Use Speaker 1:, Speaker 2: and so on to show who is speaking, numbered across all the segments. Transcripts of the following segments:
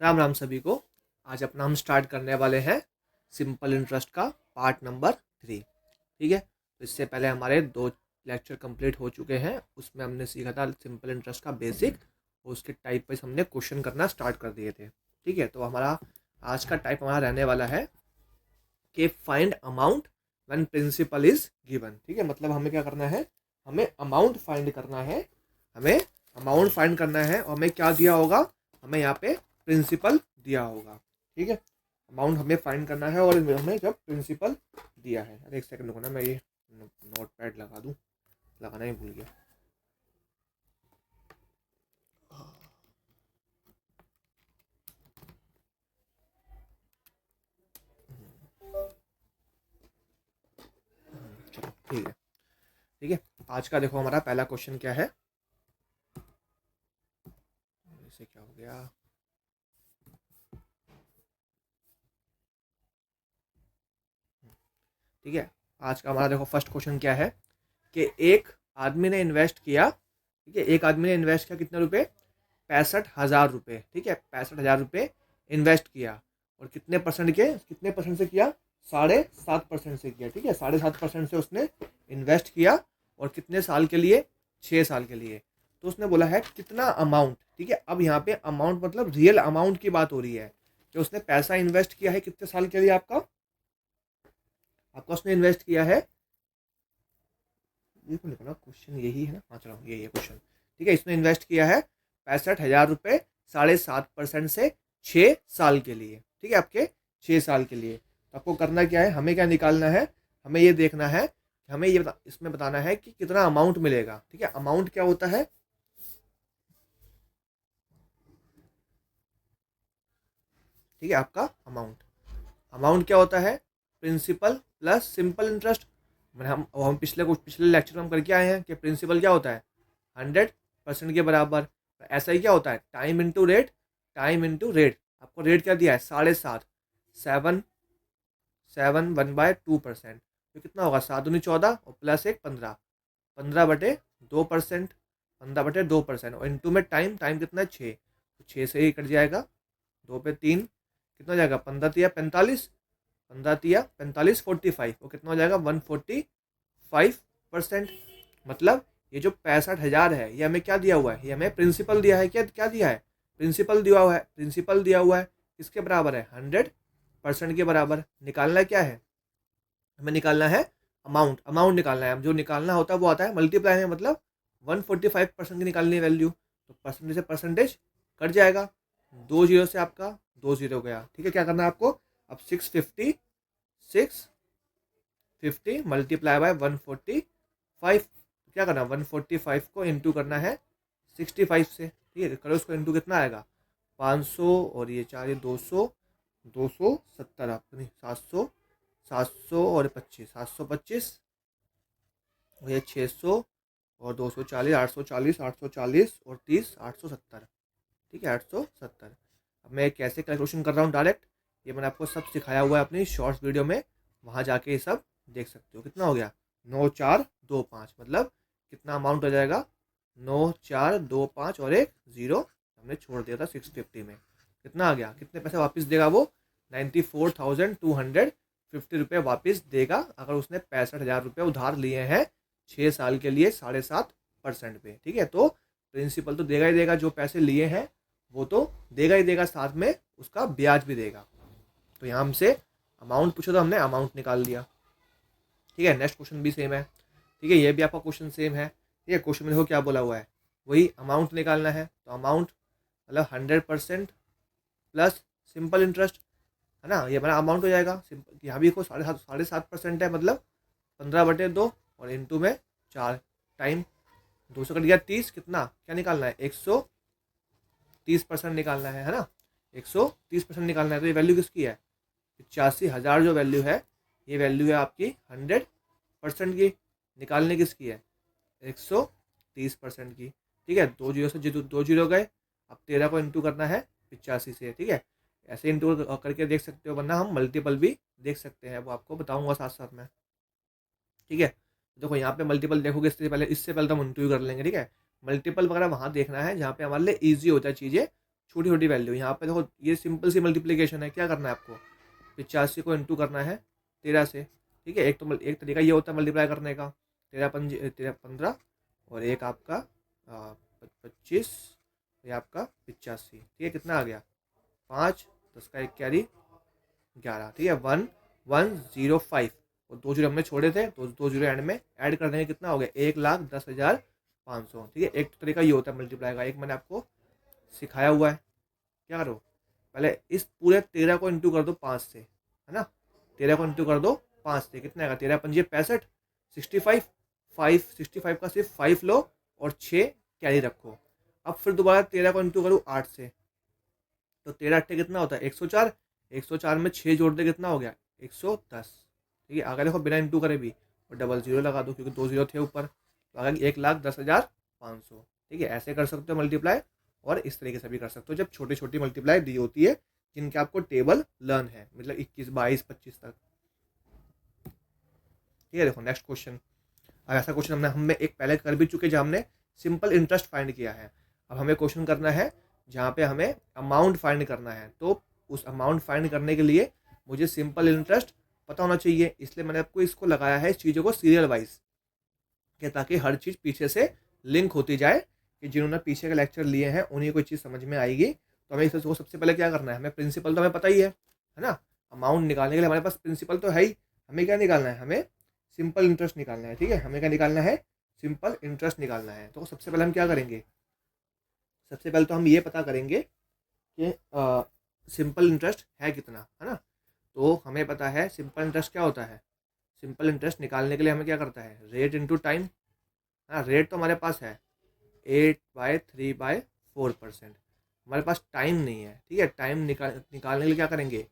Speaker 1: राम राम सभी को। आज अपना हम स्टार्ट करने वाले हैं सिंपल इंटरेस्ट का पार्ट नंबर 3। ठीक है, तो इससे पहले हमारे 2 लेक्चर कंप्लीट हो चुके हैं। उसमें हमने सीखा था सिंपल इंटरेस्ट का बेसिक और उसके टाइप वाइज हमने क्वेश्चन करना स्टार्ट कर दिए थे। ठीक है, तो हमारा आज का टाइप हमारा रहने वाला है कि find amount when principal is given. ठीक है, मतलब हमें क्या करना है, हमें अमाउंट फाइंड करना है। हमें अमाउंट फाइंड करना है और हमें क्या दिया होगा, हमें यहाँ पे प्रिंसिपल दिया होगा। ठीक है, अमाउंट हमें फाइंड करना है और हमें जब प्रिंसिपल दिया है। अरे एक सेकंड रुको ना, मैं ये नोट पैड लगा दूँ, लगाना ही भूल गया। चलो ठीक है। ठीक है, आज का देखो हमारा पहला क्वेश्चन क्या है। इसे क्या हो गया, ठीक है। आज का हमारा देखो फर्स्ट क्वेश्चन क्या है कि एक आदमी ने इन्वेस्ट किया। ठीक है, एक आदमी ने इन्वेस्ट किया कितने रुपए, 65,000 रुपये। ठीक है, 65,000 रुपये इन्वेस्ट किया और कितने परसेंट से किया, 7.5% से किया। ठीक है, 7.5% से उसने इन्वेस्ट किया और कितने साल के लिए, 6 साल के लिए। तो उसने बोला है कितना अमाउंट। ठीक है, अब यहाँ पे अमाउंट मतलब रियल अमाउंट की बात हो रही है कि उसने पैसा इन्वेस्ट किया है कितने साल के लिए। आपका उसने इन्वेस्ट किया है, ये तो निकला क्वेश्चन यही है ना, हाँ चलो यही है क्वेश्चन। ठीक है, इसने इन्वेस्ट किया है 65,000 रुपये 7.5% से 6 साल के लिए। ठीक है, आपके 6 साल के लिए। तो आपको करना क्या है, हमें क्या निकालना है, हमें ये देखना है, हमें ये इसमें बताना है कि कितना अमाउंट मिलेगा। ठीक है, अमाउंट क्या होता है, ठीक है, आपका अमाउंट, अमाउंट क्या होता है, प्रिंसिपल प्लस सिंपल इंटरेस्ट। मैंने हम पिछले लेक्चर में हम करके आए हैं कि प्रिंसिपल क्या होता है, 100% के बराबर। तो ऐसा ही क्या होता है, time into rate, time into rate. आपको रेट क्या दिया है, 7.5, 7.1/2%। तो कितना होगा, 7×14 और प्लस 1 15, 15/2%, 15/2%। और इंटू में टाइम, टाइम कितना है 6, तो 6 से ही कट जाएगा, 2 पे 3, कितना हो जाएगा, 15×3 = 45, 15×3 = 45, 45 और कितना हो जाएगा, 145%। मतलब ये जो 65,000 है ये हमें क्या दिया हुआ है, ये हमें प्रिंसिपल दिया है। क्या क्या दिया है, प्रिंसिपल दिया हुआ है। प्रिंसिपल दिया हुआ है किसके बराबर है, 100% के बराबर। निकालना क्या है, हमें निकालना है अमाउंट, अमाउंट निकालना है। जो निकालना होता है वो आता है मल्टीप्लाई में, मतलब 145% की निकालनी है वैल्यू। तो परसेंटेज से परसेंटेज कट जाएगा, 2 जीरो से आपका 2 जीरो गया। ठीक है, क्या करना है आपको, अब 650 मल्टीप्लाई बाय 145, क्या करना है, 145 को इंटू करना है 65 से। ठीक है, करो उसको इंटू, कितना आएगा, 500 और ये 4, ये 200, 270 आपको नहीं, 700, 700 और 25, 725 और ये 600 और 240, 840, 840 और 30, 870। ठीक है, 870। अब मैं कैसे कैलकुलेशन कर रहा हूँ डायरेक्ट, ये मैंने आपको सब सिखाया हुआ है अपनी शॉर्ट्स वीडियो में, वहाँ जाके ये सब देख सकते हो। कितना हो गया, 9425, मतलब कितना अमाउंट हो जाएगा, 9425 और एक जीरो हमने छोड़ दिया था 650 में। कितना आ गया, कितने पैसे वापस देगा वो, 94,250 रुपये वापस देगा अगर उसने 65,000 रुपये उधार लिए हैं 6 साल के लिए 7.5% पे। ठीक है, तो प्रिंसिपल तो देगा ही देगा, जो पैसे लिए हैं वो तो देगा ही देगा, साथ में उसका ब्याज भी देगा। तो यहाँ हमसे अमाउंट पूछो तो हमने अमाउंट निकाल लिया। ठीक है, नेक्स्ट क्वेश्चन भी सेम है। ठीक है, ये भी आपका क्वेश्चन सेम है। ठीक है, क्वेश्चन में देखो क्या बोला हुआ है, वही अमाउंट निकालना है। तो अमाउंट मतलब 100% प्लस सिंपल इंटरेस्ट, है ना, ये हमारा अमाउंट हो जाएगा। यहाँ भी देखो 7.5% है, मतलब 15/2 और इंटू में 4, टाइम 200 कट गया 30, कितना क्या निकालना है, 130% निकालना है ना, 130% निकालना है। तो ये वैल्यू किसकी है, 85,000 जो वैल्यू है, ये वैल्यू है आपकी 100% की। निकालने किसकी है, 130% की। ठीक है, 2 जीरो से 2 जीरो गए, अब 13 को इंटू करना है 85 से। ठीक है, ऐसे इंटू करके देख सकते हो, वरना हम मल्टीपल भी देख सकते हैं, वो आपको बताऊंगा साथ साथ में। ठीक है, देखो यहाँ पे मल्टीपल देखोगे, इससे पहले तो हम इंटू कर लेंगे। ठीक है, मल्टीपल वगैरह वहाँ देखना है जहाँ पे हमारे लिए ईजी होता है चीज़ें छोटी छोटी वैल्यू। यहाँ पे देखो ये सिंपल सी मल्टीप्लिकेशन है, क्या करना है आपको, 85 को इंटू करना है 13 से, ठीक है। एक तरीका ये होता है मल्टीप्लाई करने का, 13 और एक आपका 25, ये आपका 85, ठीक है। कितना आ गया 5, 10 का एक कैरी 11, ठीक है। 1105 और 2 जीरो हमने छोड़े थे तो 2 जीरो एंड में ऐड कर देंगे, कितना हो गया 1,10,500, ठीक है। एक तरीका ये होता है मल्टीप्लाई का, एक मैंने आपको सिखाया हुआ है। क्या करो, पहले इस पूरे 13 को इंटू कर दो 5 से, है ना। 13 को इंटू कर दो 5 से, कितना आएगा 13 पंजे 65, 65 का सिर्फ 5 लो और 6 कैरी रखो। अब फिर दोबारा 13 को इंटू करूँ 8 से, तो 13 अट्ठे कितना होता है 104, 104 में 6 जोड़ दे कितना हो गया 110, ठीक है। अगर देखो बिना इंटू करे भी और डबल जीरो लगा दो क्योंकि 2 जीरो थे ऊपर, तो आ गया 1,10,500, ठीक है। ऐसे कर सकते हो मल्टीप्लाई, और इस तरीके से भी कर सकते हो जब छोटी छोटी मल्टीप्लाई दी होती है जिनके आपको टेबल लर्न है, मतलब 21, 22, 25 तक, ठीक है। देखो नेक्स्ट क्वेश्चन, अब ऐसा क्वेश्चन हमने एक पहले कर भी चुके जहाँ हमने सिंपल इंटरेस्ट फाइंड किया है। अब हमें क्वेश्चन करना है जहाँ पे हमें अमाउंट फाइंड करना है, तो उस अमाउंट फाइंड करने के लिए मुझे सिंपल इंटरेस्ट पता होना चाहिए, इसलिए मैंने आपको इसको लगाया है इस चीज़ों को सीरियल वाइज कि ताकि हर चीज़ पीछे से लिंक होती जाए, कि जिन्होंने पीछे के लेक्चर लिए हैं उन्हीं कोई चीज़ समझ में आएगी। तो हमें इसको सबसे पहले क्या करना है, हमें प्रिंसिपल तो हमें पता ही है ना। अमाउंट निकालने के लिए हमारे पास प्रिंसिपल तो है ही, हमें क्या निकालना है, हमें सिंपल इंटरेस्ट निकालना है, ठीक है। हमें क्या निकालना है, सिंपल इंटरेस्ट निकालना है। तो सबसे पहले हम क्या करेंगे, सबसे पहले तो हम ये पता करेंगे कि सिंपल इंटरेस्ट है कितना, है ना। तो हमें पता है सिंपल इंटरेस्ट क्या होता है, सिंपल इंटरेस्ट निकालने के लिए हमें क्या करता है, रेट इंटू टाइम। हाँ, रेट तो हमारे पास है 8/3/4%, हमारे पास टाइम नहीं है, ठीक है। टाइम निकालने के लिए क्या करेंगे,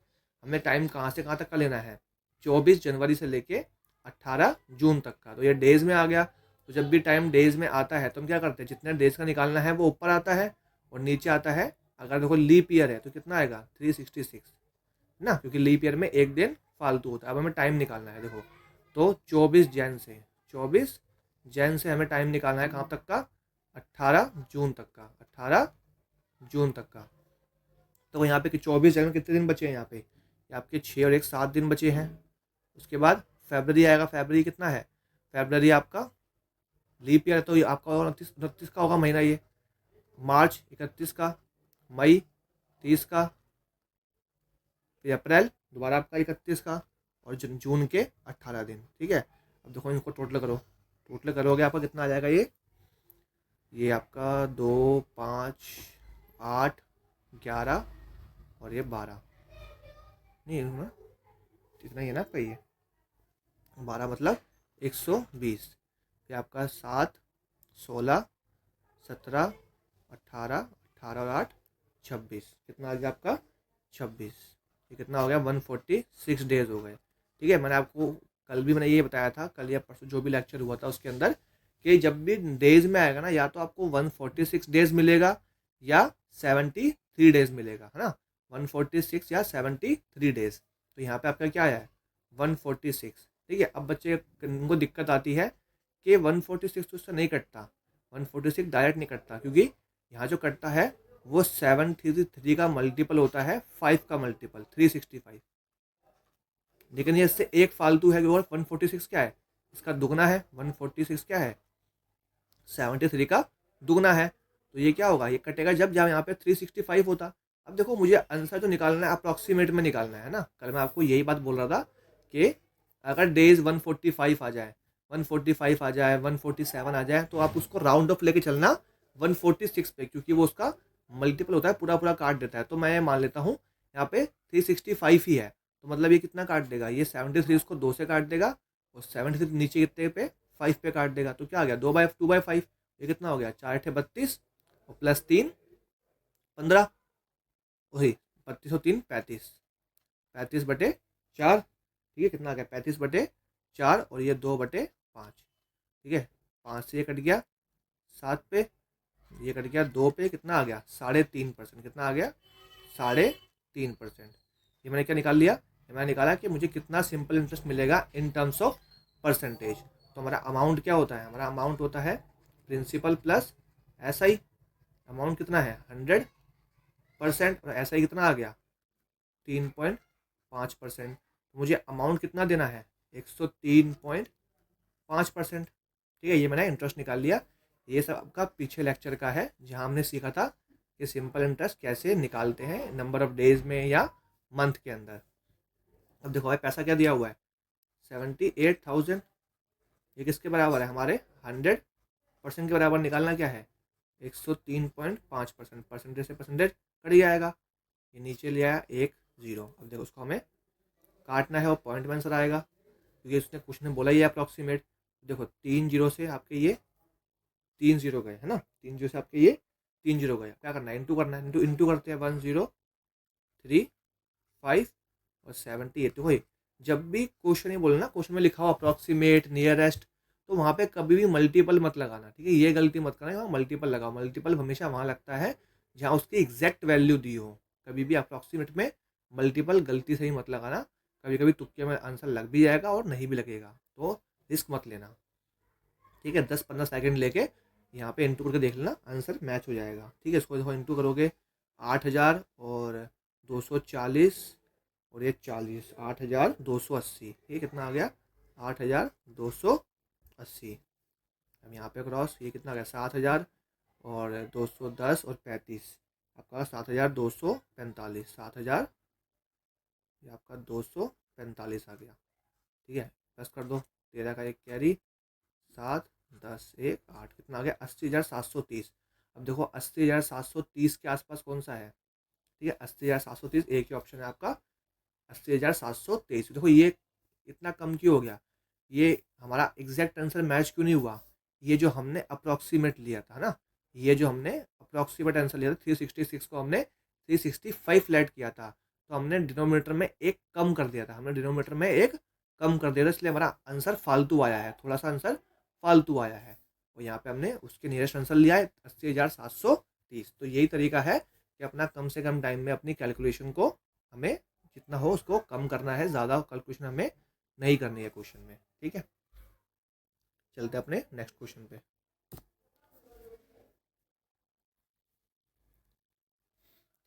Speaker 1: हमें टाइम कहाँ से कहाँ तक का लेना है, 24 जनवरी से लेके 18 जून तक का। तो ये डेज़ में आ गया, तो जब भी टाइम डेज़ में आता है तो हम क्या करते हैं, जितने डेज़ का निकालना है वो ऊपर आता है और नीचे आता है। अगर देखो लीप ईयर है तो कितना आएगा 366 ना, क्योंकि लीप ईयर में एक दिन फालतू होता है। अब हमें टाइम निकालना है, देखो तो 24 जैन से हमें टाइम निकालना है कहाँ तक का, 18 जून तक का, 18 जून तक का। तो यहाँ पे कि 24 जैन में कितने दिन बचे हैं, यहाँ पे आपके 6 और 1 7 दिन बचे हैं। उसके बाद फरवरी आएगा, फरवरी कितना है, फरवरी आपका लीप ईयर तो ये आपका 29 का होगा महीना ये। मार्च 31 का, मई 30 का, फिर अप्रैल दोबारा आपका 31 का, और जून के 18 दिन, ठीक है। अब देखो इनको टोटल करो, टोटल करोगे आपका कितना आ जाएगा, ये आपका 2, 5, 8, 11 और ये 12, नहीं ना इतना ही है ना आपका, ये 12 मतलब 120, फिर आपका 7, 16, 17, 18, 18 और 8 26, कितना आ गया आपका 26, ये कितना हो गया 146 डेज हो गए, ठीक है। मैंने आपको कल भी मैंने ये बताया था, कल या परसों जो भी लेक्चर हुआ था उसके अंदर, कि जब भी डेज में आएगा ना, या तो आपको 146 डेज मिलेगा या 73 डेज मिलेगा, है ना। 146 या 73 डेज, तो यहाँ पे आपका क्या आया है 146, ठीक है। अब बच्चे को दिक्कत आती है कि 146 तो उससे नहीं कटता, 146 डायरेक्ट नहीं कटता, क्योंकि यहाँ जो कटता है वो 733 का मल्टीपल होता है, 5 का मल्टीपल 365, लेकिन ये इससे एक फालतू है कि वो 146 क्या है, इसका दुगना है। 146 क्या है 73 का दुगना है, तो ये क्या होगा, ये कटेगा जब जहाँ यहाँ पे 365 होता। अब देखो मुझे आंसर जो निकालना है अप्रॉक्सीमेट में निकालना है ना, कल मैं आपको यही बात बोल रहा था कि अगर डेज 145 आ जाए, 145 आ जाए, 147 आ जाए, तो आप उसको राउंड ऑफ लेके चलना 146 पे, क्योंकि वो उसका मल्टीपल होता है, पूरा पूरा काट देता है। तो मैं मान लेता हूँ यहाँ पे 365 ही है, तो मतलब ये कितना काट देगा, ये 73 उसको 2 से काट देगा और 73 नीचे कितने पे 5 पे काट देगा, तो क्या आ गया 2/5, ये कितना हो गया 4 × 32 और प्लस 3 15, वही 32 और 3 35, 35/4, ठीक है। कितना आ गया 35/4 और ये 2/5, ठीक है। 5 से ये कट गया 7 पे, ये कट गया 2 पे, कितना आ गया 3.5%, कितना आ गया 3.5%। ये मैंने क्या निकाल लिया, ये मैंने निकाला कि मुझे कितना सिंपल इंटरेस्ट मिलेगा इन टर्म्स ऑफ परसेंटेज। तो हमारा अमाउंट क्या होता है, हमारा अमाउंट होता है प्रिंसिपल प्लस SI, अमाउंट कितना है 100, परसेंट और ऐसा ही कितना आ गया 3.5%। मुझे अमाउंट कितना देना है 103.5%। ठीक है, ये मैंने इंटरेस्ट निकाल लिया। ये सब आपका पीछे लेक्चर का है जहाँ हमने सीखा था कि सिंपल इंटरेस्ट कैसे निकालते हैं नंबर ऑफ डेज में या मंथ के अंदर। अब देखो भाई पैसा क्या दिया हुआ है 78,000। ये किसके बराबर है हमारे 100% के बराबर निकालना क्या है 103.5%। परसेंटेज से परसेंटेज कट जाएगा, ये नीचे ले आया 1 0। अब देखो उसको हमें काटना है और पॉइंट में आंसर आएगा क्योंकि उसने कुछ ने बोला ही है अप्रॉक्सीमेट। देखो 3 0 से आपके ये 3 0 गए है ना, 3 0 से आपके ये 3 0 गए। क्या करना है इंटू करना है, इंटू इंटू करते हैं 103.5 और 78 वही। जब भी क्वेश्चन ही बोलना क्वेश्चन में लिखा हो अप्रॉक्सीमेट नियरेस्ट तो वहाँ पे कभी भी मल्टीपल मत लगाना। ठीक है, ये गलती मत करना वहाँ मल्टीपल लगाओ। मल्टीपल हमेशा वहाँ लगता है जहाँ उसकी एग्जैक्ट वैल्यू दी हो। कभी भी अप्रॉक्सीमेट में मल्टीपल गलती से ही मत लगाना। कभी कभी तुक्के में आंसर लग भी जाएगा और नहीं भी लगेगा, तो रिस्क मत लेना। ठीक है, 10-15 सेकंड लेके यहाँ पे इंटू करके देख लेना, आंसर मैच हो जाएगा। ठीक है, इसको देखो इंटू करोगे 8,000 और 240 और ये 40, 8,280। ये कितना आ गया 8,280। अब यहाँ पे क्रॉस ये कितना आ गया 7,000 और 210 और 35, आपका 7,245। 7,000 ये आपका 245 आ गया। ठीक है, प्लस कर दो 13 का एक कैरी 7 10 1 8, कितना आ गया 80,730। अब देखो 80,730 के आसपास कौन सा है। ठीक है, 80,730 एक ही ऑप्शन है आपका 80,723। देखो ये इतना कम क्यों हो गया, ये हमारा एग्जैक्ट आंसर मैच क्यों नहीं हुआ। ये जो हमने अप्रॉक्सीमेट लिया था ना, ये जो हमने अप्रॉक्सीमेट आंसर लिया था 366 को हमने 365 फ्लैट किया था, तो हमने डिनोमिनेटर में एक कम कर दिया था। हमने डिनोमिनेटर में एक कम कर दिया था, इसलिए हमारा आंसर फालतू आया है, थोड़ा सा आंसर फालतू आया है। और यहाँ पे हमने उसके नियरेस्ट आंसर लिया है 80,730। तो यही तरीका है कि अपना कम से कम टाइम में अपनी कैलकुलेशन को हमें जितना हो उसको कम करना है, ज़्यादा कैलकुलेशन हमें नहीं करनी है क्वेश्चन में। ठीक है, चलते हैं अपने नेक्स्ट क्वेश्चन पे।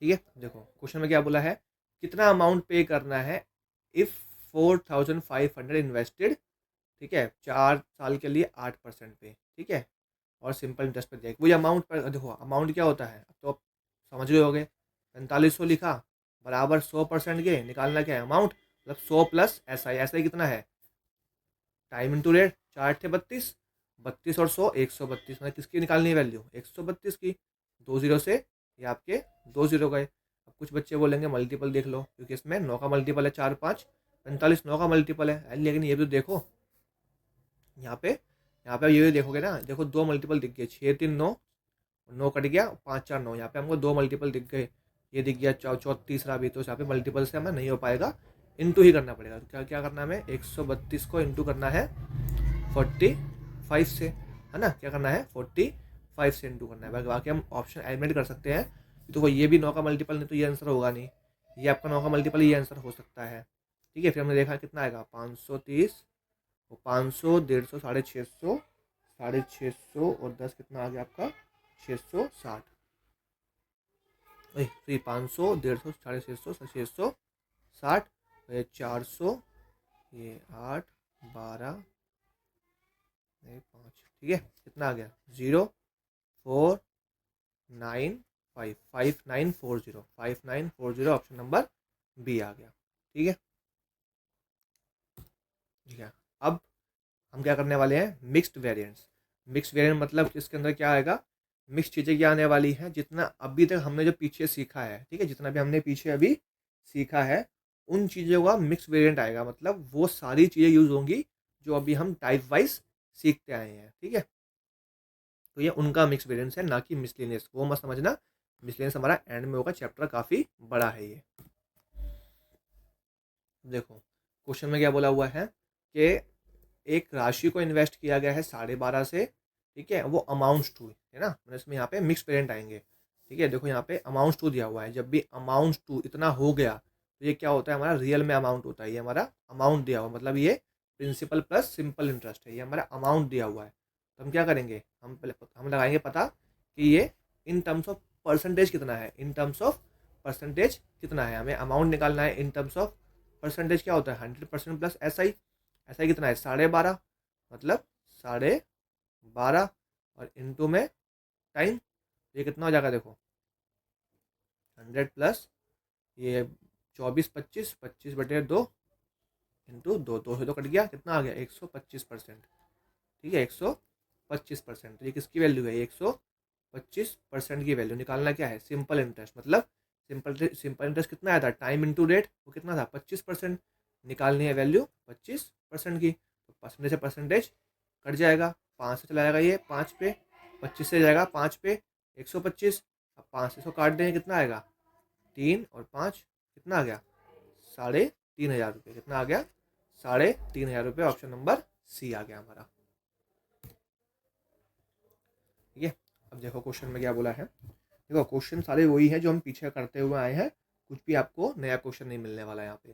Speaker 1: ठीक है, देखो क्वेश्चन में क्या बोला है, कितना अमाउंट पे करना है इफ़ 4,500 इन्वेस्टेड। ठीक है, 4 साल के लिए 8% पे। ठीक है, और सिंपल इंटरेस्ट पर जाएगी वही अमाउंट पर। देखो अमाउंट क्या होता है तो आप समझ गए होगे, 4500 लिखा बराबर 100% के निकालना क्या है अमाउंट, मतलब 100 प्लस SI कितना है टाइम इंटू रेट। 4 × 8 = 32, 32 और 100 132, मतलब किसकी निकालनी है वैल्यू 132 की। 2 0 से ये आपके 2 0 गए। अब कुछ बच्चे बोलेंगे मल्टीपल देख लो क्योंकि इसमें 9 का मल्टीपल है 4 5, 45 9 का मल्टीपल है। लेकिन ये भी तो देखो यहाँ पे ये भी देखोगे ना, देखो दो मल्टीपल दिख गए 6 3 9, 9 कट गया 5 4 9। यहाँ पे हमको दो मल्टीपल दिख गए, ये दिख गया तीसरा भी, तो यहाँ पे मल्टीपल से हमें नहीं हो पाएगा, इंटू ही करना पड़ेगा। तो क्या क्या करना है हमें 132 को इंटू करना है 45 से, है ना। क्या करना है 45 से इंटू करना है। बाकी हम ऑप्शन एलिमिनेट कर सकते हैं। तो ये भी 9 का मल्टीपल नहीं तो ये आंसर होगा नहीं, ये आपका 9 का मल्टीपल ये आंसर हो सकता है। ठीक है, फिर हमने देखा कितना आएगा 530 और 500 150 650 650 और 10 कितना आ गया आपका 660। वही 500 150 650 660, ये 400, ये 8 12 5। ठीक है, कितना आ गया 0 4 9 5 5940 5940, ऑप्शन नंबर बी आ गया। ठीक है, ठीक है। अब हम क्या करने वाले हैं मिक्स्ड वेरिएंट्स। मिक्स्ड वेरिएंट मतलब इसके अंदर क्या आएगा, मिक्स चीज़ें क्या आने वाली हैं, जितना अभी तक हमने जो पीछे सीखा है। ठीक है, जितना भी हमने पीछे अभी सीखा है उन चीज़ों का मिक्स वेरिएंट आएगा, मतलब वो सारी चीज़ें यूज़ होंगी जो अभी हम टाइप वाइज सीखते आए हैं। ठीक है, तो ये उनका मिक्स वेरिएंट्स है, ना कि मिसलेनियस। वो मत समझना, मिसलेनियस हमारा एंड में होगा, चैप्टर काफ़ी बड़ा है ये। देखो क्वेश्चन में क्या बोला हुआ है कि एक राशि को इन्वेस्ट किया गया है 12.5 से। ठीक है, वो अमाउंट्स टू है ना, मतलब इसमें यहाँ पे मिक्स पेरेंट आएंगे। ठीक है, देखो यहाँ पे अमाउंट्स टू दिया हुआ है, जब भी अमाउंट्स टू इतना हो गया तो ये क्या होता है हमारा रियल में अमाउंट होता है। ये हमारा अमाउंट दिया हुआ मतलब ये प्रिंसिपल प्लस सिंपल इंटरेस्ट है, ये हमारा अमाउंट दिया हुआ है। तो हम क्या करेंगे, हम लगाएंगे पता कि ये इन टर्म्स ऑफ परसेंटेज कितना है, इन टर्म्स ऑफ परसेंटेज कितना है, हमें अमाउंट निकालना है इन टर्म्स ऑफ परसेंटेज। क्या होता है 100% प्लस SI कितना है 12.5, मतलब 12.5 और इनटू में टाइम, ये कितना हो जाएगा देखो 100 प्लस ये 24 25 25/2 इंटू 2 से तो कट गया, कितना आ गया 125%। ठीक है 125%, तो ये किसकी वैल्यू है 125% की वैल्यू निकालना। क्या है सिंपल इंटरेस्ट, मतलब सिंपल इंटरेस्ट कितना आया था टाइम इंटू रेट, वो कितना था 25%। निकालनी है वैल्यू 25% की, तो परसेंटेज से परसेंटेज कट जाएगा, 5 से चला जाएगा ये 5 पे, 25 से जाएगा 5 पे 125। अब 5 से इसको काट देंगे कितना आएगा 3 और 5 कितना आ गया 3,500 रुपये। कितना आ गया 3,500 रुपये। ऑप्शन नंबर सी आ गया हमारा। ठीक है, अब देखो क्वेश्चन में क्या बोला है। देखो क्वेश्चन सारे वही है जो हम पीछे करते हुए आए हैं, कुछ भी आपको नया क्वेश्चन नहीं मिलने वाला है यहाँ पे।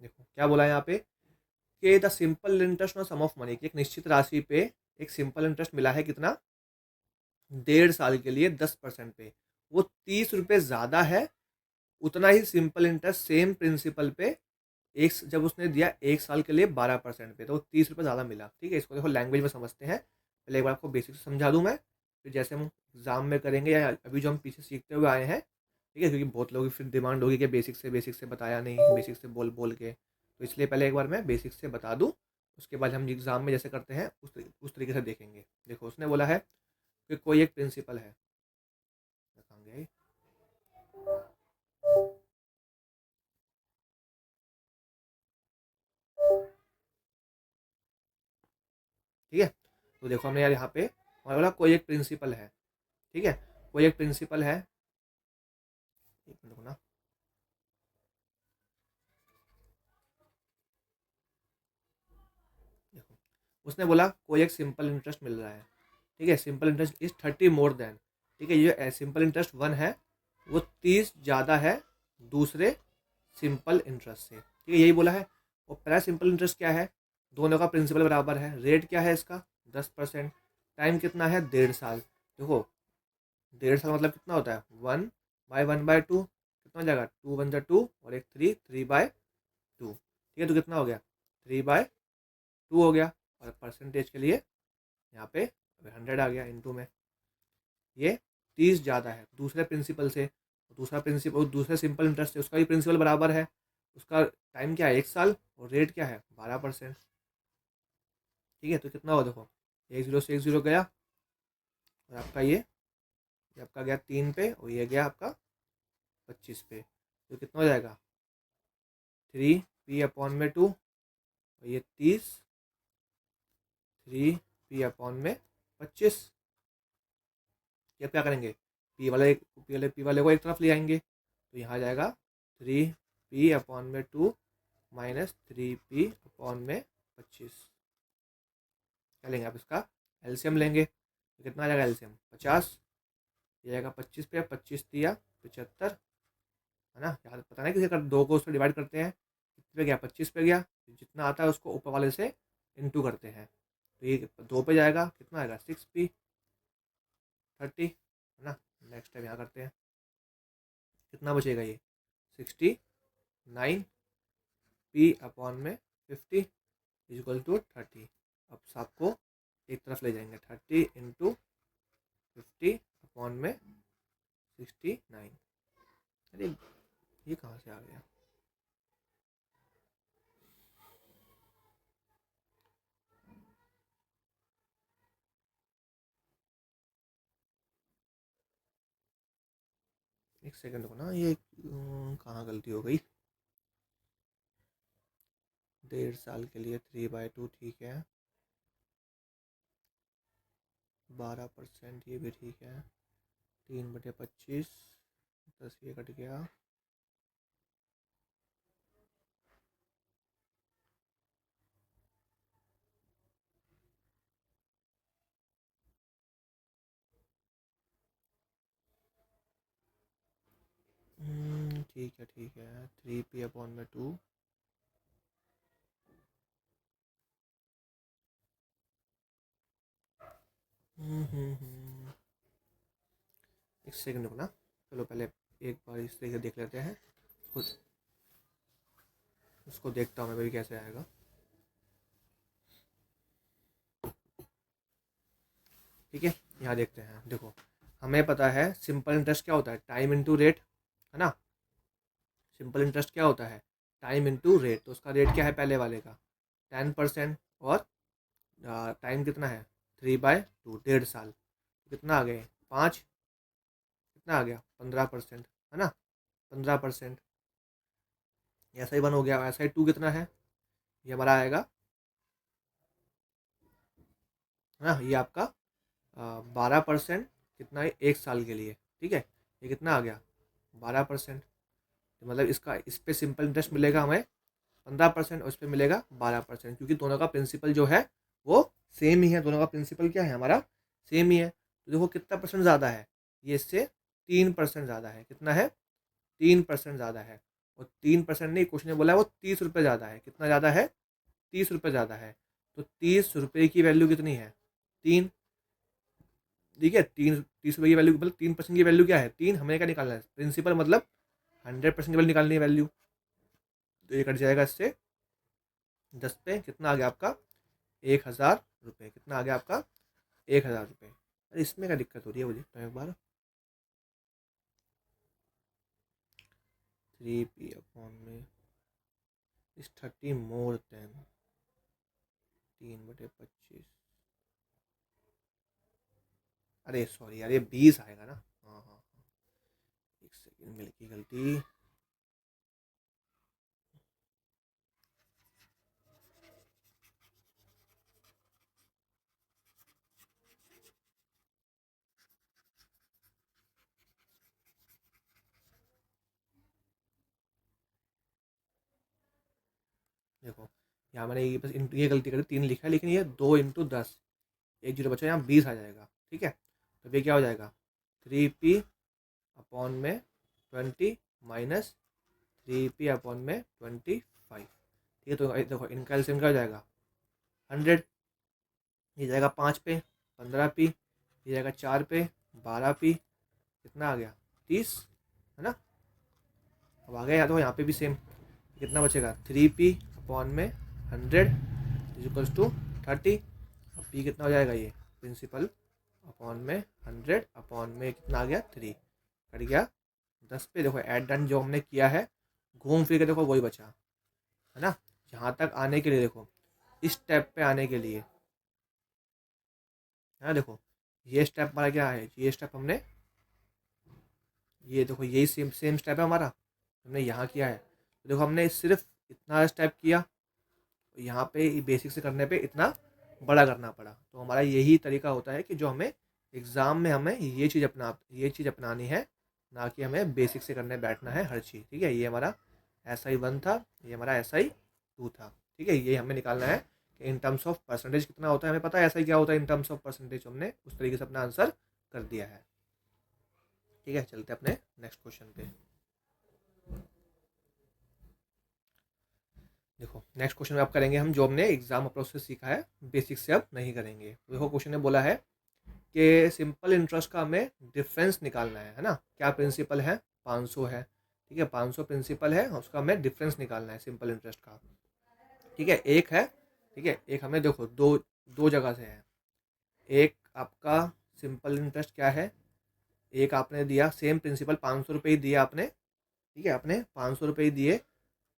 Speaker 1: देखो क्या बोला है यहाँ पे कि the simple interest on sum of money, एक निश्चित राशि पे एक सिंपल इंटरेस्ट मिला है कितना 1.5 साल के लिए 10% पे, वो 30 रुपये ज़्यादा है उतना ही सिंपल इंटरेस्ट सेम प्रिंसिपल पे एक जब उसने दिया 1 साल के लिए 12% पे, तो 30 रुपये ज़्यादा मिला। ठीक है, इसको देखो लैंग्वेज में समझते हैं, पहले एक बार आपको बेसिक से समझा दूँ मैं, फिर जैसे हम एग्जाम में करेंगे या अभी जो हम पीछे सीखते हुए आए हैं। ठीक है, क्योंकि बहुत लोगों की फिर डिमांड होगी कि बेसिक से बताया नहीं, बेसिक से बोल बोल के, तो इसलिए पहले एक बार मैं बेसिक से बता दूँ, उसके बाद हम एग्जाम में जैसे करते हैं उस तरीके से देखेंगे। देखो उसने बोला है कि कोई एक प्रिंसिपल है, रखेंगे ठीक है। तो देखो हमने यार यहाँ पे हमारा बोला कोई एक प्रिंसिपल है। ठीक है, कोई एक प्रिंसिपल है, एक मिनट रुको ना। देखो उसने बोला कोई एक सिंपल इंटरेस्ट मिल रहा है। ठीक है, simple interest is 30 more than. ठीक है, ये सिंपल इंटरेस्ट 1 है, वो 30 ज़्यादा है दूसरे सिंपल इंटरेस्ट से। ठीक है, यही बोला है। और पहला सिंपल इंटरेस्ट क्या है, दोनों का प्रिंसिपल बराबर है, रेट क्या है इसका 10%, टाइम कितना है 1.5 साल। देखो 1.5 साल मतलब कितना होता है 1/1/2, कितना हो जाएगा 2 1 2 और एक 3 3/2। ठीक है, तो कितना हो गया 3/2 हो गया। और परसेंटेज के लिए यहाँ पे 100 आ गया इंटू में, ये 30 ज़्यादा है दूसरे प्रिंसिपल से। दूसरा प्रिंसिपल दूसरे सिंपल इंटरेस्ट है, उसका भी प्रिंसिपल बराबर है, उसका टाइम क्या है 1 साल और रेट क्या है 12%। ठीक है, तो कितना हो देखो 1 0 से 1 0 गया, और आपका ये आपका गया 3 पे और ये गया आपका 25 पे, तो कितना हो जाएगा 3p/2 और ये 30 3p/25। ये अब क्या करेंगे पी वाले को एक तरफ ले आएंगे, तो यहाँ आ जाएगा 3p/2 माइनस 3p/25। क्या लेंगे आप इसका एलसीएम लेंगे, तो कितना आ जाएगा एलसीएम 50। ये आएगा 25 पे, 25 × 3 = 75, है ना। यहाँ पता नहीं किसी का 2 को उससे डिवाइड करते हैं, कितने पे गया 25 पे गया, जितना आता है उसको ऊपर वाले से इंटू करते हैं, तो ये 2 पे जाएगा, कितना आएगा 6p/30, है ना। नेक्स्ट टाइम यहाँ करते हैं, कितना बचेगा ये 69p/50 = 30। अब सबको एक तरफ ले जाएंगे 30 × 50/69। अरे ये कहाँ से आ गया, एक सेकंड को ना, ये कहाँ गलती हो गई। 1.5 साल के लिए 3/2 ठीक है, 12% ये भी ठीक है, 3/25 10 ये कट गया, ठीक है 3p/2। एक सेकंड रुकना, चलो पहले एक बार इस तरीके देख लेते हैं उसको। उसको देखता हूँ मैं भी कैसे आएगा। ठीक है, यहाँ देखते हैं। देखो, हमें पता है सिंपल इंटरेस्ट क्या होता है, टाइम इंटू रेट, है ना। सिंपल इंटरेस्ट क्या होता है, टाइम इंटू रेट। तो उसका रेट क्या है पहले वाले का, 10%, और टाइम कितना है 3/2, 1.5 साल। कितना आ गए 5, कितना आ गया 15%, है ना, 15%। ऐसा ही 1 हो गया, ऐसा ही 2 कितना है, ये हमारा आएगा, है ना, ये आपका 12%, कितना है 1 साल के लिए। ठीक है, ये कितना आ गया 12%। तो मतलब इसका, इस पे सिंपल इंटरेस्ट मिलेगा हमें 15%, और इस पे मिलेगा 12%, क्योंकि दोनों का प्रिंसिपल जो है वो सेम ही है। दोनों का प्रिंसिपल क्या है हमारा, सेम ही है। तो देखो कितना परसेंट ज़्यादा है, ये इससे 3% ज़्यादा है। कितना है, 3% ज़्यादा है। और 3% नहीं, क्वेश्चन ने बोला है वो 30 रुपये ज़्यादा है। कितना ज़्यादा है, 30 रुपये ज़्यादा है। तो 30 रुपये की वैल्यू कितनी है, 3। ठीक है, 30 रुपये की वैल्यू मतलब 3% की वैल्यू क्या है, 3। हमें क्या निकालना है, प्रिंसिपल मतलब 100% की वैल्यू निकालनी है वैल्यू। तो ये कट जाएगा इससे 10 पे, कितना आ गया आपका 1,000 रुपये। कितना आ गया आपका 1,000 रुपये। अरे इसमें क्या दिक्कत हो रही है मुझे तो एक बार, 3p अपॉन में इस 30 मोर देन 3/25। अरे सॉरी यार, ये 20 आएगा ना। हाँ हाँ हाँ, एक सेकेंड, मिल की गलती। देखो, यहाँ मैंने ये बस ये गलती करी, 3 लिखा है, लेकिन ये 2 × 10, एक जीरो बचा, यहाँ 20 आ जाएगा। ठीक है, तो ये क्या हो जाएगा, 3p अपॉन में 20 माइनस 3p अपॉन में 25। ठीक है, तो देखो इनका एलसीएम क्या हो जाएगा 100। ये जाएगा 5 पे 15p, ये जाएगा 4 पे 12p, कितना आ गया 30, है ना। अब आ गया, या तो यहाँ पे भी सेम, कितना बचेगा 3p अपॉन में 100 इज इक्वल्स टू 30। अब p कितना हो जाएगा, ये प्रिंसिपल अपॉन में 100 अपॉन में कितना आ गया 3, कट गया 10 पे। देखो एड डन जो हमने किया है, घूम फिर के देखो वही बचा, है ना। यहाँ तक आने के लिए देखो, इस स्टेप पे आने के लिए, है ना, देखो ये स्टेप हमारा क्या है, ये स्टेप हमने, ये देखो यही सेम सेम स्टेप है हमारा, हमने यहाँ किया है। तो देखो हमने सिर्फ इतना स्टेप किया, यहाँ पे बेसिक से करने पे इतना बड़ा करना पड़ा। तो हमारा यही तरीका होता है कि जो हमें एग्ज़ाम में हमें ये चीज़ अपनानी है, ना कि हमें बेसिक से करने बैठना है हर चीज़। ठीक है, ये हमारा SI1 था, ये हमारा SI2 था। ठीक है, ये हमें निकालना है कि इन टर्म्स ऑफ परसेंटेज कितना होता है। हमें पता है SI क्या होता है इन टर्म्स ऑफ परसेंटेज, हमने उस तरीके से अपना आंसर कर दिया है। ठीक है, चलते हैं अपने नेक्स्ट क्वेश्चन पे। देखो नेक्स्ट क्वेश्चन में आप करेंगे हम जो हमने एग्जाम अप्रोच से सीखा है, बेसिक से अब नहीं करेंगे। देखो क्वेश्चन ने बोला है कि सिंपल इंटरेस्ट का हमें डिफरेंस निकालना है ना। क्या प्रिंसिपल है, 500 है। ठीक है, 500 प्रिंसिपल है, उसका हमें डिफरेंस निकालना है सिंपल इंटरेस्ट का। ठीक है, एक है, ठीक है, एक हमें देखो दो दो जगह से है। एक आपका सिंपल इंटरेस्ट क्या है, एक आपने दिया सेम प्रिंसिपल 500 रुपये ही दिया आपने। ठीक है, आपने 500 रुपये ही दिए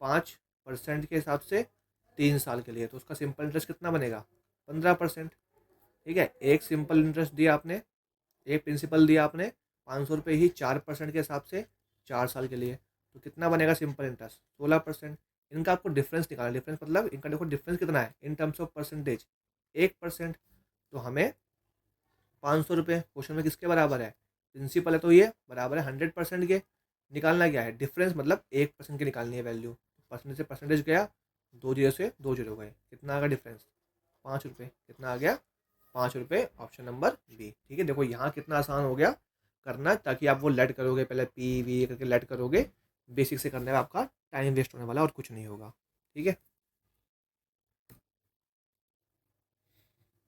Speaker 1: 5% के हिसाब से 3 साल के लिए, तो उसका सिंपल इंटरेस्ट कितना बनेगा 15%। ठीक है, एक सिंपल इंटरेस्ट दिया आपने, एक प्रिंसिपल दिया आपने 500 रुपये ही 4% के हिसाब से 4 साल के लिए, तो कितना बनेगा सिंपल इंटरेस्ट 16%। इनका आपको डिफरेंस निकालना, डिफरेंस मतलब इनका देखो डिफरेंस कितना है इन टर्म्स ऑफ परसेंटेज 1%। तो हमें 500 रुपये क्वेश्चन में किसके बराबर है, प्रिंसिपल है, तो ये बराबर है 100% के। निकालना क्या है डिफरेंस, मतलब 1% की निकालनी है वैल्यू। परसेंटेज से परसेंटेज गया, 2 जीरो से 2 जीरो गए, कितना आ गया डिफरेंस 5 रुपये। कितना आ गया 5 रुपये, ऑप्शन नंबर बी। ठीक है, देखो यहाँ कितना आसान हो गया करना, ताकि आप वो लेट करोगे पहले पी वी करके लेट करोगे, बेसिक से करने में आपका टाइम वेस्ट होने वाला और कुछ नहीं होगा। ठीक है,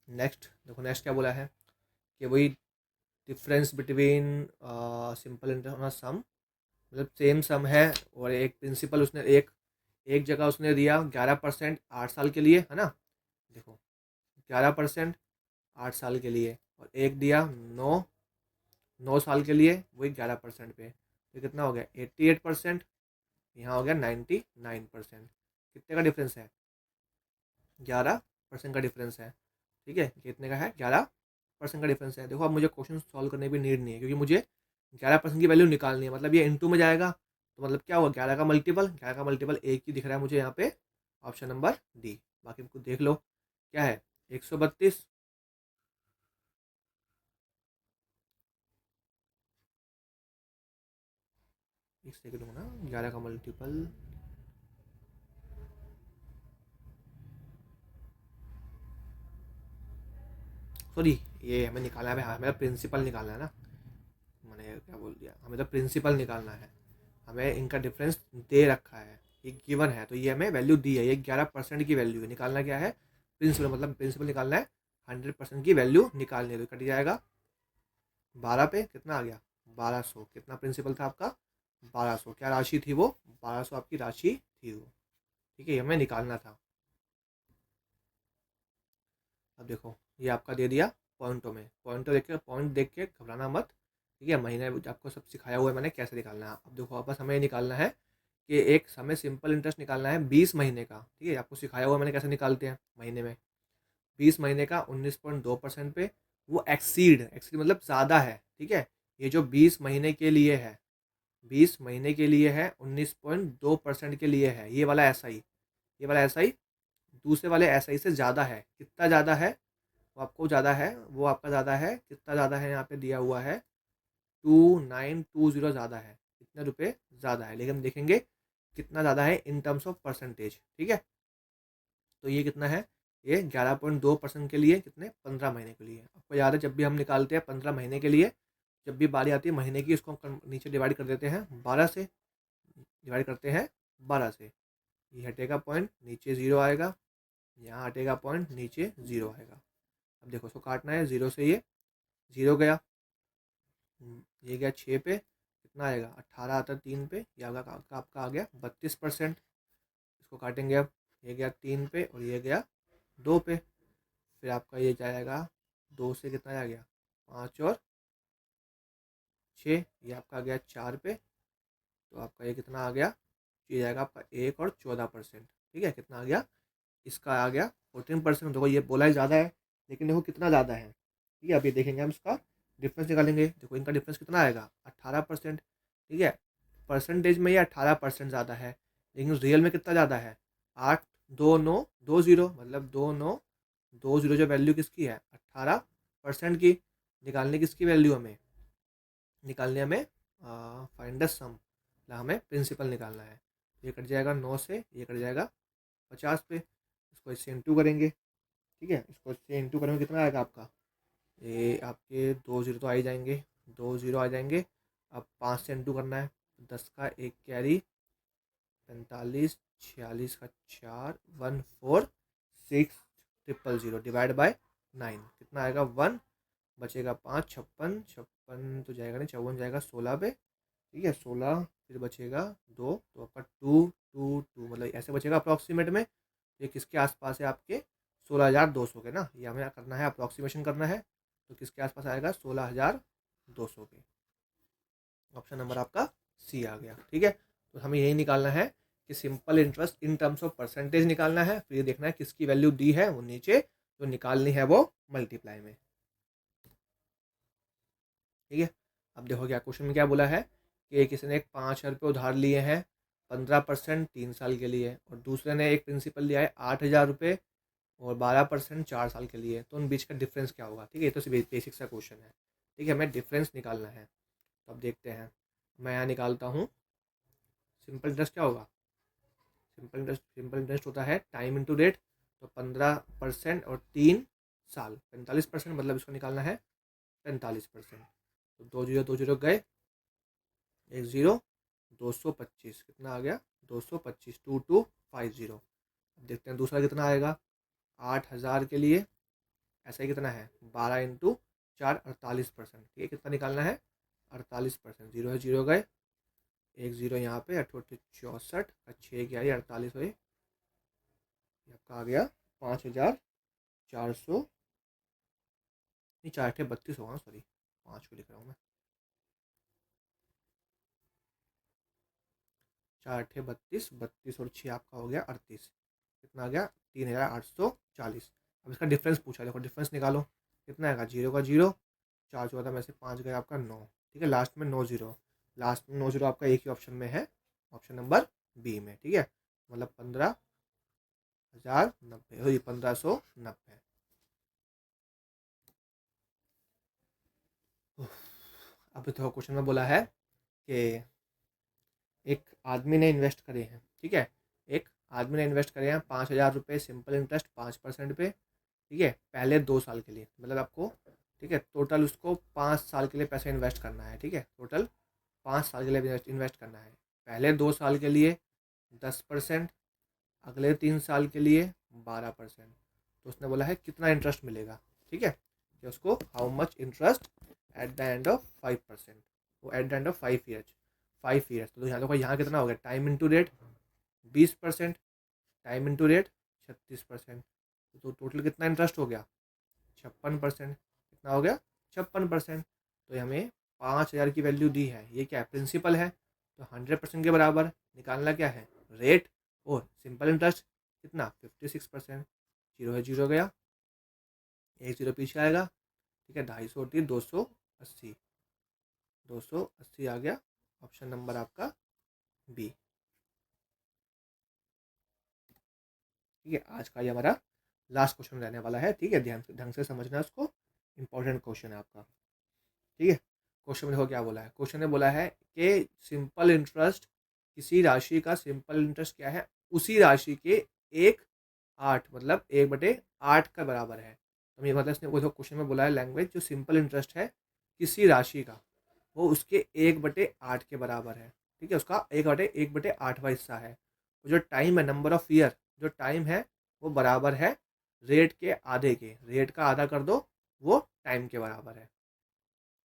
Speaker 1: नेक्स्ट देखो, नेक्स्ट क्या बोला है कि वही डिफरेंस बिटवीन सिंपल इंटरेस्ट सम मतलब सेम सम है, और एक प्रिंसिपल उसने एक एक जगह उसने दिया 11% 8 साल के लिए, है ना। देखो 11% 8 साल के लिए, और एक दिया 9 साल के लिए वही 11% पे, तो कितना हो गया 88%। यहाँ हो गया 99%। कितने का डिफरेंस है? 11% का डिफरेंस है। ठीक है, कितने का है? 11% का डिफरेंस है। देखो अब मुझे क्वेश्चन सॉल्व करने की नीड नहीं है, क्योंकि मुझे 11% की वैल्यू निकालनी है। मतलब ये इनटू में जाएगा, तो मतलब क्या हुआ 11 का मल्टीपल एक ही दिख रहा है मुझे यहाँ पे, ऑप्शन नंबर डी। बाकी कुछ देख लो क्या है, 132। एक सेकंड ना, 11 का मल्टीपल, सॉरी, ये हमें निकालना है, हमें प्रिंसिपल निकालना है ना, मैंने क्या बोल दिया, हमें तो प्रिंसिपल निकालना है। हमें इनका डिफरेंस दे रखा है, ये गिवन है, तो ये हमें वैल्यू दी है, ये 11% की वैल्यू है। निकालना क्या है? प्रिंसिपल, मतलब प्रिंसिपल निकालना है, 100% की वैल्यू निकालनी है, तो कट जाएगा 12 पे, कितना आ गया 1200। कितना प्रिंसिपल था आपका? 1200। क्या राशि थी वो? 1200 आपकी राशि थी वो। ठीक है, ये हमें निकालना था। अब देखो ये आपका दे दिया पॉइंटों में, पॉइंट देख के घबराना मत। ठीक है, महीने आपको सब सिखाया हुआ है मैंने कैसे निकालना है। अब देखो वापस हमें ये निकालना है कि एक हमें सिंपल इंटरेस्ट निकालना है 20 महीने का। ठीक है, आपको सिखाया हुआ है मैंने कैसे निकालते हैं महीने में। 20 महीने का 19.2% पे, वो एक्सीड मतलब ज़्यादा है। ठीक है, ये जो 20 महीने के लिए है, 20 महीने के लिए है, 19.2% के लिए है, ये वाला एस आई दूसरे वाले एस आई से ज़्यादा है। कितना ज़्यादा है? वो आपको ज़्यादा है, वो आपका ज़्यादा है। कितना ज़्यादा है यहाँ पे दिया हुआ है, 2920 ज़्यादा है। कितने रुपए ज़्यादा है, लेकिन देखेंगे कितना ज़्यादा है इन टर्म्स ऑफ परसेंटेज। ठीक है, तो ये कितना है, ये 11.2% के लिए, कितने 15 महीने के लिए। आपको याद है जब भी हम निकालते हैं 15 महीने के लिए, जब भी बारी आती है महीने की, इसको हम नीचे डिवाइड कर देते हैं 12 से, डिवाइड करते हैं 12 से। ये हटेगा पॉइंट, नीचे ज़ीरो आएगा, यहाँ हटेगा पॉइंट, नीचे ज़ीरो आएगा। अब देखो इसको काटना है, ज़ीरो से ये ज़ीरो गया, ये गया 6 पे, कितना आएगा 18 आता है 3 पे, ये आपका आ गया 32%। इसको काटेंगे अब, ये गया 3 पे और ये गया 2 पे, फिर आपका ये जाएगा 2 से, कितना आ गया 5 और 6, ये आपका आ गया 4 पे, तो आपका ये कितना आ गया, ये जाएगा आपका 1 और 14%। ठीक है, कितना आ गया, इसका आ गया 14%। देखो ये बोला है ज़्यादा है, लेकिन देखो कितना ज़्यादा है। ठीक है, अभी देखेंगे हम इसका डिफरेंस निकालेंगे। देखो इनका डिफरेंस कितना आएगा, 18%। ठीक है, परसेंटेज में ये 18% ज़्यादा है, लेकिन रियल में कितना ज़्यादा है, 82920, मतलब 2920 जो वैल्यू किसकी है, 18% की। निकालने किसकी वैल्यू हमें, निकालने हमें फाइंड द सम, मतलब हमें प्रिंसिपल निकालना है। ये कट जाएगा 9 से, ये कट जाएगा 50 पे, इसको इससे इंटू करेंगे। ठीक है, इसको इससे इंटू करेंगे, कितना आएगा आपका, ये आपके 2 जीरो तो आ ही जाएंगे, 2 जीरो आ जाएंगे। अब 5 से इंटू करना है, 10 का एक कैरी, 45, 46 का 4, 14600 डिवाइड बाय 9, कितना आएगा 1, बचेगा 5, 56, 56 तो जाएगा नहीं, 54 जाएगा 16 पे। ठीक है, 16, फिर बचेगा 2, तो आपका 222, मतलब ऐसे बचेगा अप्रॉक्सीमेट में। ये किसके आसपास है आपके, 16,200 के ना, ये हमें करना है, अप्रॉक्सीमेशन करना है। तो किसके आसपास आएगा, 16,200 के। ऑप्शन नंबर आपका सी आ गया। ठीक है, तो हमें यही निकालना है कि simple interest in terms of percentage निकालना है, फिर ये देखना है किसकी वैल्यू दी है, वो नीचे जो निकालनी है वो मल्टीप्लाई में। ठीक है, अब देखो क्या क्वेश्चन में क्या बोला है कि किसी ने एक 5,000 रुपये उधार लिए हैं 15% 3 साल के लिए, और दूसरे ने एक प्रिंसिपल लिया है 8,000 रुपये और 12% 4 साल के लिए, तो उन बीच का डिफरेंस क्या होगा। ठीक है, ये तो बेसिक सा क्वेश्चन है। ठीक है, हमें डिफरेंस निकालना है, तो अब देखते हैं। मैं यहाँ निकालता हूँ, सिंपल इंटरेस्ट क्या होगा, सिंपल इंटरेस्ट होता है टाइम इंटू रेट, तो 15% और 3 साल 45%, मतलब इसको निकालना है 45%। तो 2 जीरो गए, एक ज़ीरो, 225, कितना आ गया 225, 2250। अब देखते हैं दूसरा कितना आएगा, 8,000 के लिए, ऐसा ही कितना है 12 इंटू 4, 48%। ठीक है, कितना निकालना है 48%, जीरो है जीरो गए, एक जीरो यहाँ पे, 64, 6 11 48 हुए, आपका आ गया 5400, नहीं 4 8 32 होगा, सॉरी 5 को लिख रहा हूँ मैं, 4 8 32, 32 और 6 आपका हो गया 38, कितना आ गया 3840। अब इसका डिफरेंस पूछा, देखो डिफरेंस निकालो, कितना आएगा, जीरो का जीरो, 4 14 में से 5 गया आपका 9, ठीक है, लास्ट में 9 जीरो, लास्ट में 9 जीरो आपका एक ही ऑप्शन में है, ऑप्शन नंबर बी में, ठीक है, मतलब 15,090, 1590। अब तो क्वेश्चन में बोला है कि एक आदमी ने इन्वेस्ट करे हैं, ठीक है, एक आदमी ने इन्वेस्ट करे हैं 5,000 रुपये सिंपल इंटरेस्ट 5% पे, ठीक है, पहले 2 साल के लिए, मतलब आपको, ठीक है, टोटल उसको 5 साल के लिए पैसा इन्वेस्ट करना है, ठीक है, टोटल 5 साल के लिए इन्वेस्ट करना है, पहले 2 साल के लिए 10%, अगले 3 साल के लिए 12%, तो उसने बोला है कितना इंटरेस्ट मिलेगा, ठीक है, कि उसको how much interest at the end of 5%, वो at the end of 5 years, तो यहाँ देखो यहाँ कितना हो गया, time into rate 20%, time into rate 36%, तो टोटल कितना इंटरेस्ट हो गया 56%, कितना हो गया 56%, तो हमें 5,000 की वैल्यू दी है, ये क्या है, प्रिंसिपल है, तो 100% के बराबर निकालना क्या है, रेट, और सिंपल इंटरेस्ट कितना 56%, जीरो है जीरो गया, एक जीरो पीछे आएगा, ठीक है, 250 280, 280 आ गया, ऑप्शन नंबर आपका बी, ठीक है, आज का ये हमारा लास्ट क्वेश्चन रहने वाला है, ठीक है, ध्यान से ढंग से समझना उसको, इंपॉर्टेंट क्वेश्चन है आपका, ठीक है, क्वेश्चन में देखो क्या बोला है, क्वेश्चन ने बोला है कि सिंपल इंटरेस्ट, किसी राशि का सिंपल इंटरेस्ट क्या है, उसी राशि के 1/8, मतलब 1/8 का बराबर है, तो ये मतलब इसने वो क्वेश्चन में बोला है लैंग्वेज, जो सिंपल इंटरेस्ट है किसी राशि का, वो उसके 1/8 के बराबर है, ठीक है, उसका 1/8वां हिस्सा है, वो जो टाइम है, नंबर ऑफ ईयर, जो टाइम है वो बराबर है रेट के आधे के, रेट का आधा कर दो वो टाइम के बराबर है,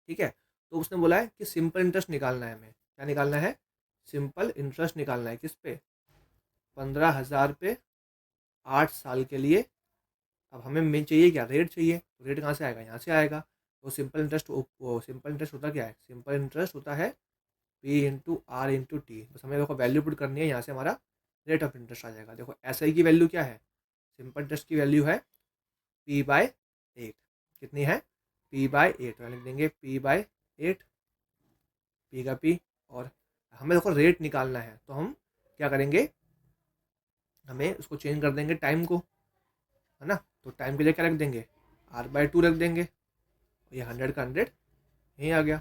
Speaker 1: ठीक है, तो उसने बोला है कि सिंपल इंटरेस्ट निकालना है, हमें क्या निकालना है, सिंपल इंटरेस्ट निकालना है, किस पे, 15,000 पे 8 साल के लिए। अब हमें मेन चाहिए क्या, रेट चाहिए, तो रेट कहाँ से आएगा, यहाँ से आएगा, तो सिंपल इंटरेस्ट, वो सिंपल इंटरेस्ट होता क्या है, सिंपल इंटरेस्ट होता है P into R into T, बस हमें देखो वैल्यू पुट करनी है, यहाँ से हमारा रेट ऑफ इंटरेस्ट आ जाएगा, देखो एस आई की वैल्यू क्या है, सिंपल इंटरेस्ट की वैल्यू है p/8, कितनी है p/8, लिख देंगे p/8, पी का पी, और हमें देखो रेट निकालना है, तो हम क्या करेंगे, हमें उसको चेंज कर देंगे टाइम को, है ना, तो टाइम के लिए क्या रख देंगे, r/2 रख देंगे, ये 100 का 100 यहीं आ गया,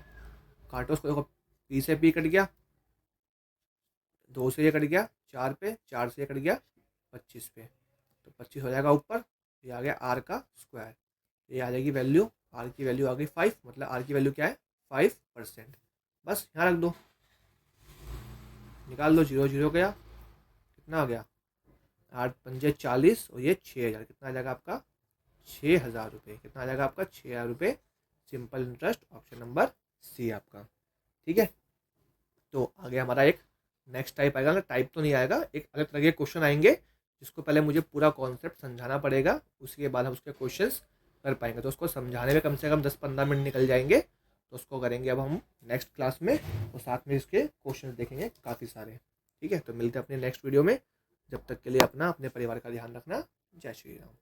Speaker 1: काटो उसको, देखो पी से पी कट गया, 2 से ये कट गया 4 पे, 4 से ये कट गया 25 पे, तो 25 हो जाएगा ऊपर, ये आ गया आर का स्क्वायर, ये आ जाएगी वैल्यू, आर की वैल्यू आ गई 5, मतलब आर की वैल्यू क्या है 5%, बस यहाँ रख दो, निकाल दो, जीरो जीरो गया, कितना आ गया 8 5 40, और ये 6,000, कितना आ जाएगा आपका 6,000 रुपये, कितना आ जाएगा आपका 6,000 रुपये, simple interest, option number C आपका, ठीक है, तो आगे हमारा एक नेक्स्ट टाइप आएगा ना, टाइप तो नहीं आएगा, एक अलग तरह के क्वेश्चन आएंगे, जिसको पहले मुझे पूरा कॉन्सेप्ट समझाना पड़ेगा, उसके बाद हम उसके क्वेश्चंस कर पाएंगे, तो उसको समझाने में कम से कम 10-15 मिनट निकल जाएंगे, तो उसको करेंगे अब हम नेक्स्ट क्लास में, और साथ में इसके क्वेश्चन देखेंगे काफ़ी सारे, ठीक है, तो मिलते हैं अपने नेक्स्ट वीडियो में, जब तक के लिए अपना अपने परिवार का ध्यान रखना, जय श्री राम।